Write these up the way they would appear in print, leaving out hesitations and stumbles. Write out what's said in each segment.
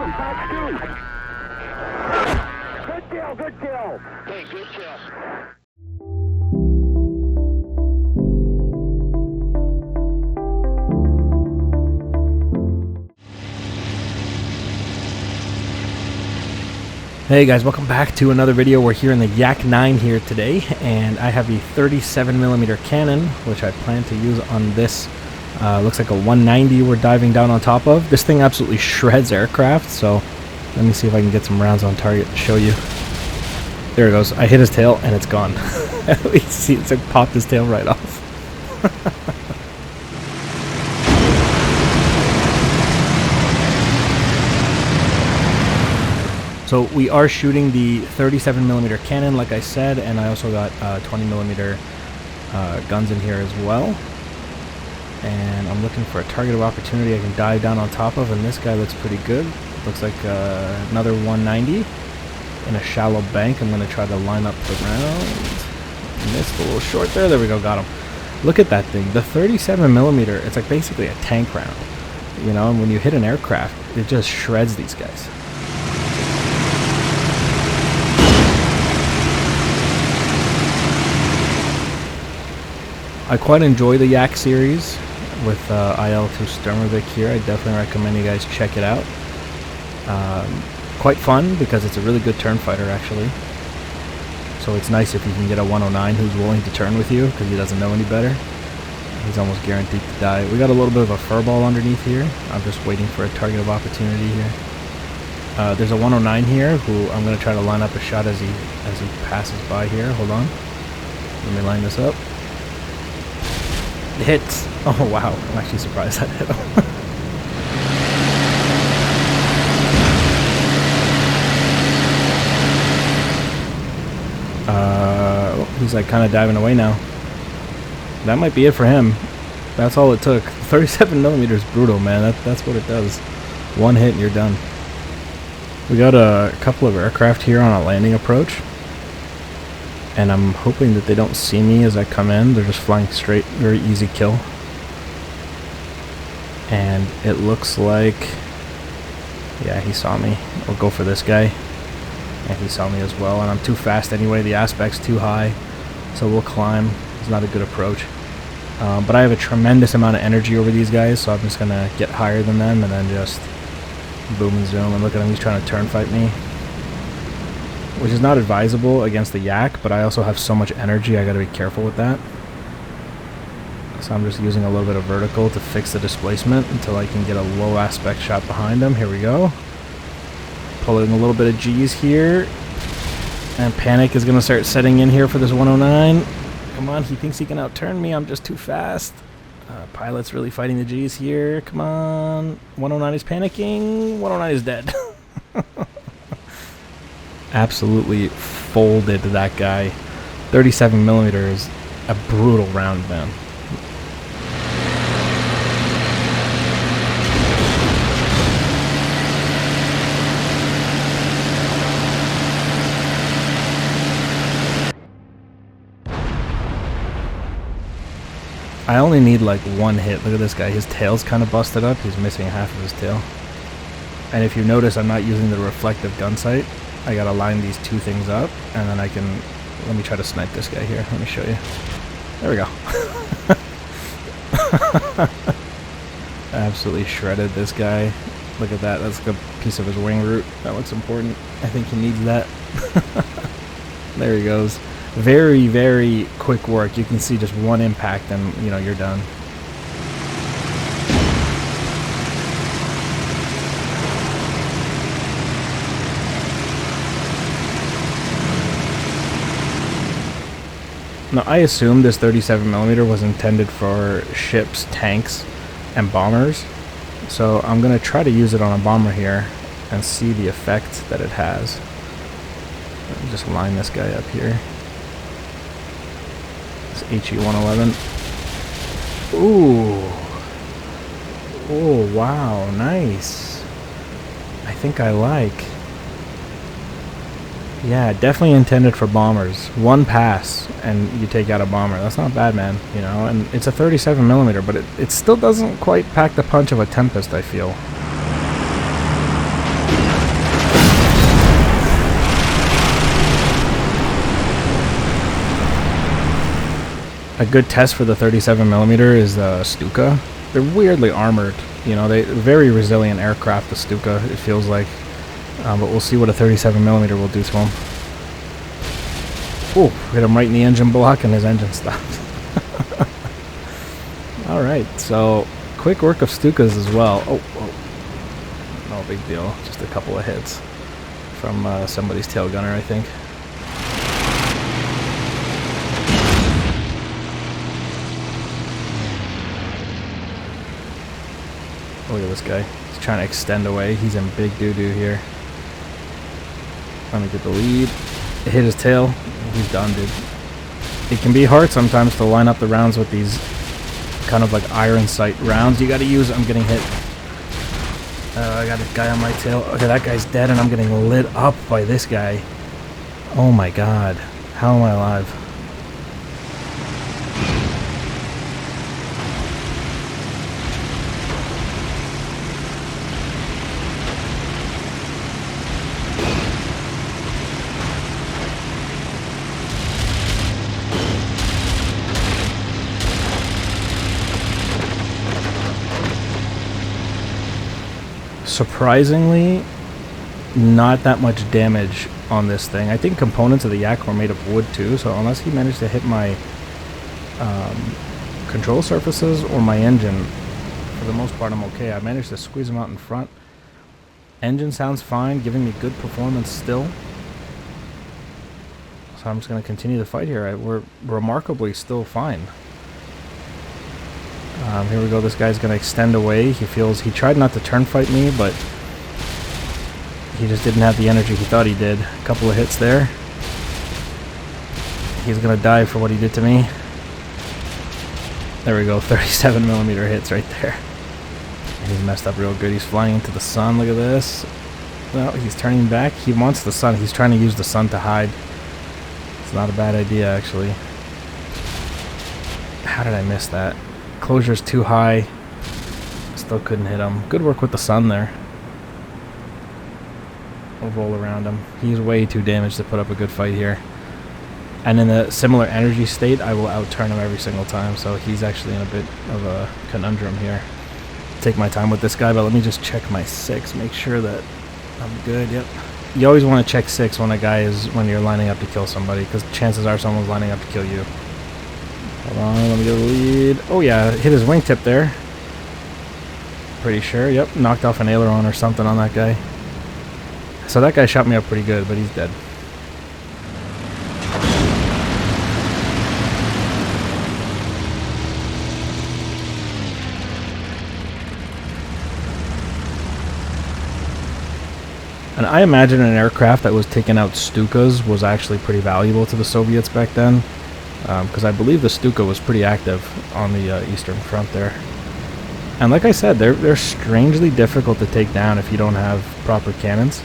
Good kill, good kill. Hey, good kill. Hey guys, welcome back to another video. We're here in the YAK-9 here today, and I have a 37mm cannon, which I plan to use on this. Looks like a 190 we're diving down on top of. This thing absolutely shreds aircraft, so let me see if I can get some rounds on target to show you. There it goes. I hit his tail and it's gone. You see, it's like popped his tail right off. So we are shooting the 37mm cannon, like I said, and I also got 20mm guns in here as well. And I'm looking for a target of opportunity I can dive down on top of, and this guy looks pretty good. Looks like another 190 in a shallow bank. I'm going to try to line up the round. Missed a little short there. There we go, got him. Look at that thing. The 37mm, it's like basically a tank round. You know, and when you hit an aircraft, it just shreds these guys. I quite enjoy the YAK series with IL-2 Sturmovik here. I definitely recommend you guys check it out. Quite fun because it's a really good turn fighter actually. So it's nice if you can get a 109 who's willing to turn with you because he doesn't know any better. He's almost guaranteed to die. We got a little bit of a furball underneath here. I'm just waiting for a target of opportunity here. There's a 109 here who I'm going to try to line up a shot as he passes by here. Hold on. Let me line this up. It hits. Oh wow, I'm actually surprised that hit him. He's like kind of diving away now. That might be it for him. That's all it took. 37mm is brutal, man. That's what it does. One hit and you're done. We got a couple of aircraft here on a landing approach. And I'm hoping that they don't see me as I come in. They're just flying straight. Very easy kill. And it looks like... yeah, he saw me. I'll go for this guy. And he saw me as well. And I'm too fast anyway. The aspect's too high. So we'll climb. It's not a good approach. But I have a tremendous amount of energy over these guys. So I'm just going to get higher than them. And then just boom and zoom. And look at him. He's trying to turn fight me. Which is not advisable against the YAK, but I also have so much energy I gotta be careful with that. So I'm just using a little bit of vertical to fix the displacement until I can get a low aspect shot behind him. Here we go. Pulling a little bit of G's here. And panic is gonna start setting in here for this 109. Come on, he thinks he can outturn me. I'm just too fast. Pilot's really fighting the G's here. Come on. 109 is panicking. 109 is dead. Absolutely folded that guy. 37mm is a brutal round, man. I only need like one hit. Look at this guy. His tail's kind of busted up. He's missing half of his tail. And if you notice, I'm not using the reflective gun sight. I gotta line these two things up, and then I can... let me try to snipe this guy here. Let me show you. There we go. Absolutely shredded this guy. Look at that. That's a piece of his wing root. That looks important. I think he needs that. There he goes. Very, very quick work. You can see just one impact and, you know, you're done. Now, I assume this 37mm was intended for ships, tanks, and bombers. So I'm going to try to use it on a bomber here and see the effect that it has. Let me just line this guy up here. This HE-111. Ooh. Oh, wow. Nice. I think I like. Yeah, definitely intended for bombers. One pass and you take out a bomber. That's not bad, man. You know, and it's a 37mm, but it still doesn't quite pack the punch of a Tempest, I feel. A good test for the 37mm is the Stuka. They're weirdly armored. You know, they're very resilient aircraft, the Stuka, it feels like. But we'll see what a 37mm will do to him. Ooh, hit him right in the engine block and his engine stopped. Alright, so quick work of Stukas as well. Oh, no big deal. Just a couple of hits from somebody's tail gunner, I think. Look at this guy. He's trying to extend away. He's in big doo-doo here. Let me get the lead. It hit his tail. He's done, dude. It can be hard sometimes to line up the rounds with these kind of like iron sight rounds. You gotta use... I'm getting hit. I got a guy on my tail. Okay, that guy's dead and I'm getting lit up by this guy. Oh my god. How am I alive? Surprisingly, not that much damage on this thing. I think components of the Yak were made of wood too, so unless he managed to hit my control surfaces or my engine, for the most part I'm okay. I managed to squeeze him out in front. Engine sounds fine, giving me good performance still. So I'm just going to continue the fight here. We're remarkably still fine. Here we go, this guy's going to extend away. He tried not to turn fight me, but he just didn't have the energy he thought he did. A couple of hits there. He's going to die for what he did to me. There we go, 37mm hits right there. And he's messed up real good. He's flying into the sun, look at this. Well, he's turning back. He wants the sun. He's trying to use the sun to hide. It's not a bad idea, actually. How did I miss that? Closure's too high. Still couldn't hit him. Good work with the sun there. We'll roll around him. He's way too damaged to put up a good fight here. And in a similar energy state, I will outturn him every single time. So he's actually in a bit of a conundrum here. Take my time with this guy, but let me just check my 6. Make sure that I'm good. Yep. You always want to check 6 when you're lining up to kill somebody, because chances are someone's lining up to kill you. Hold on, let me get a lead. Oh yeah, hit his wingtip there. Pretty sure, yep. Knocked off an aileron or something on that guy. So that guy shot me up pretty good, but he's dead. And I imagine an aircraft that was taking out Stukas was actually pretty valuable to the Soviets back then. Because I believe the Stuka was pretty active on the Eastern Front there. And like I said, they're strangely difficult to take down if you don't have proper cannons.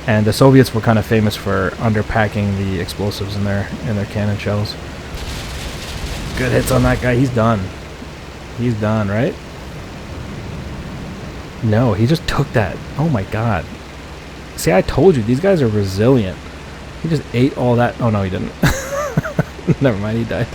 And the Soviets were kind of famous for underpacking the explosives in their cannon shells. Good hits on that guy. He's done. He's done, right? No, he just took that. Oh my god. See, I told you, these guys are resilient. He just ate all that. Oh no, he didn't. Never mind, he died.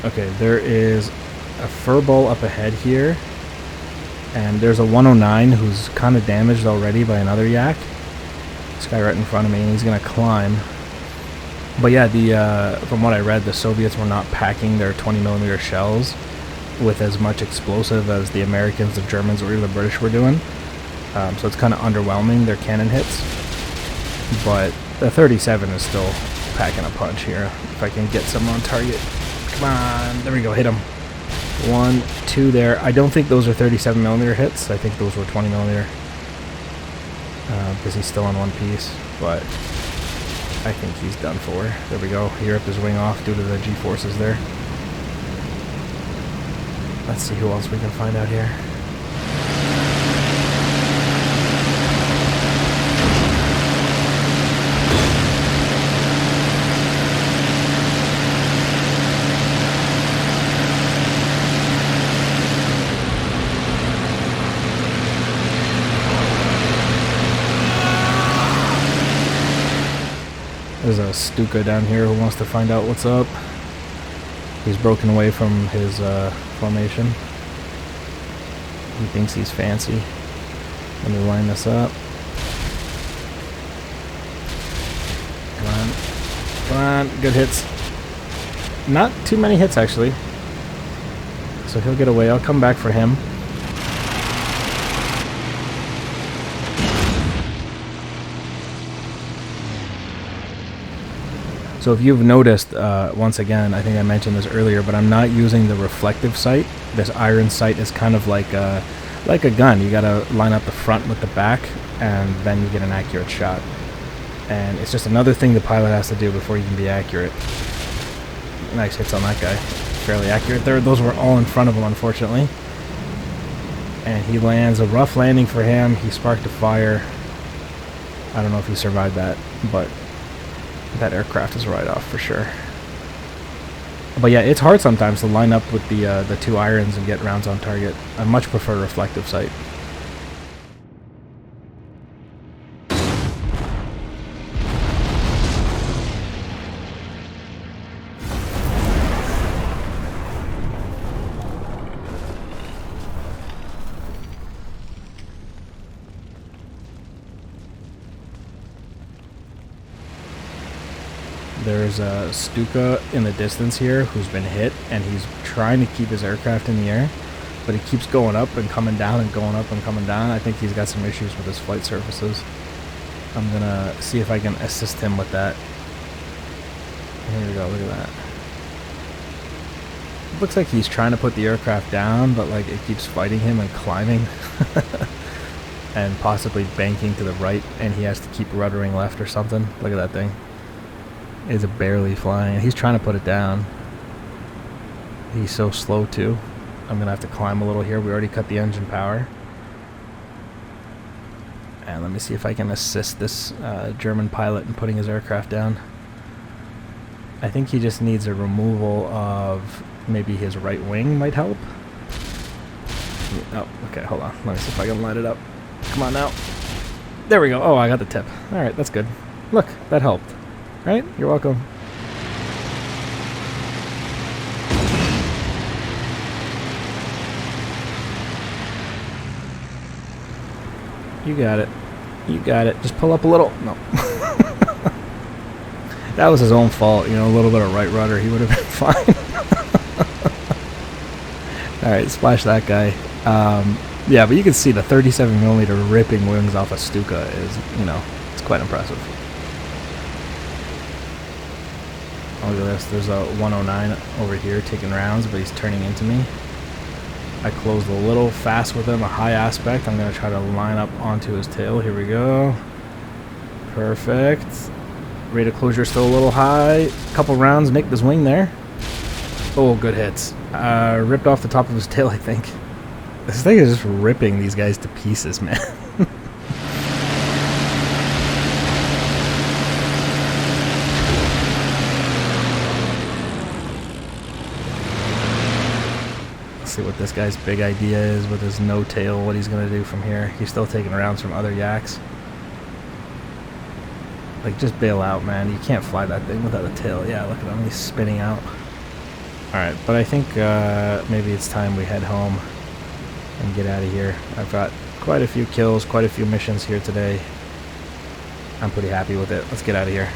Okay, there is a furball up ahead here. And there's a 109 who's kind of damaged already by another Yak. This guy right in front of me, and he's going to climb. But yeah, from what I read, the Soviets were not packing their 20mm shells with as much explosive as the Americans, the Germans, or even the British were doing. So it's kind of underwhelming, their cannon hits. But the 37 is still packing a punch here. If I can get some on target. Come on, there we go, hit him. 1, 2 there. I don't think those are 37mm hits. I think those were 20mm. Because he's still on one piece. But I think he's done for. There we go. He ripped his wing off due to the G-forces there. Let's see who else we can find out here. There's a Stuka down here who wants to find out what's up. He's broken away from his formation. He thinks he's fancy. Let me line this up. Come on. Come on. Good hits. Not too many hits, actually. So he'll get away. I'll come back for him. So if you've noticed, once again, I think I mentioned this earlier, but I'm not using the reflective sight. This iron sight is kind of like a gun. You gotta line up the front with the back, and then you get an accurate shot. And it's just another thing the pilot has to do before you can be accurate. Nice hits on that guy. Fairly accurate there. Those were all in front of him, unfortunately. And he lands a rough landing for him. He sparked a fire. I don't know if he survived that, but that aircraft is right off for sure. But yeah, it's hard sometimes to line up with the two irons and get rounds on target. I much prefer reflective sight. There's a Stuka in the distance here who's been hit, and he's trying to keep his aircraft in the air, but he keeps going up and coming down and going up and coming down. I think he's got some issues with his flight surfaces. I'm gonna see if I can assist him with that. Here we go, look at that. It looks like he's trying to put the aircraft down, but like it keeps fighting him and climbing. And possibly banking to the right, and he has to keep ruddering left or something. Look at that thing. It's barely flying. He's trying to put it down. He's so slow too. I'm gonna have to climb a little here. We already cut the engine power. And let me see if I can assist this German pilot in putting his aircraft down. I think he just needs a removal of maybe his right wing might help. Oh, okay, hold on. Let me see if I can line it up. Come on now. There we go. Oh, I got the tip. Alright, that's good. Look, that helped. Right? You're welcome. You got it. You got it. Just pull up a little. No. That was his own fault. You know, a little bit of right rudder. He would have been fine. Alright, splash that guy. Yeah, but you can see the 37mm ripping wings off a Stuka is, you know, it's quite impressive. Oh, look at this. There's a 109 over here taking rounds, but he's turning into me. I closed a little fast with him, a high aspect. I'm going to try to line up onto his tail. Here we go. Perfect. Rate of closure still a little high. Couple rounds, nicked his wing there. Oh, good hits. Ripped off the top of his tail, I think. This thing is just ripping these guys to pieces, man. See what this guy's big idea is with his no tail, what he's gonna do from here. He's still taking rounds from other yaks. Like, just bail out, man. You can't fly that thing without a tail. Yeah, look at him, he's spinning out. Alright, but I think maybe it's time we head home and get out of here. I've got quite a few kills, quite a few missions here today. I'm pretty happy with it. Let's get out of here.